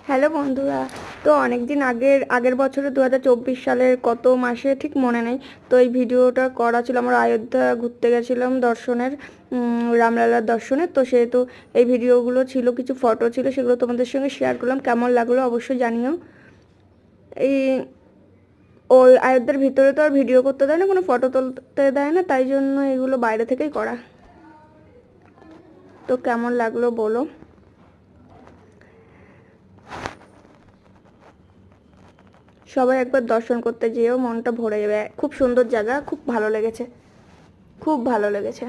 Hello বন্ধুরা। তো অনেক দিন আগের বছরে 2024 সালের কত মাসে ঠিক মনে নেই। তো এই ভিডিওটা করা ছিল, আমরা অযোধ্যা ঘুরতে গেছিলাম দর্শনের, রামলালার দর্শনে। তো সেহেতু এই ভিডিওগুলো ছিল, কিছু ফটো ছিল, সেগুলো তোমাদের সঙ্গে শেয়ার করলাম। কেমন লাগলো অবশ্যই জানিও। এই ওই অযোধ্যার ভিতরে তো আর ভিডিও করতে দেয় না, কোনো ফটো তুলতে দেয় না, তাই জন্য এগুলো বাইরে থেকেই করা। তো কেমন লাগলো বলো। সবাই একবার দর্শন করতে যেও, মনটা ভরে যাবে। খুব সুন্দর জায়গা, খুব ভালো লেগেছে, খুব ভালো লেগেছে।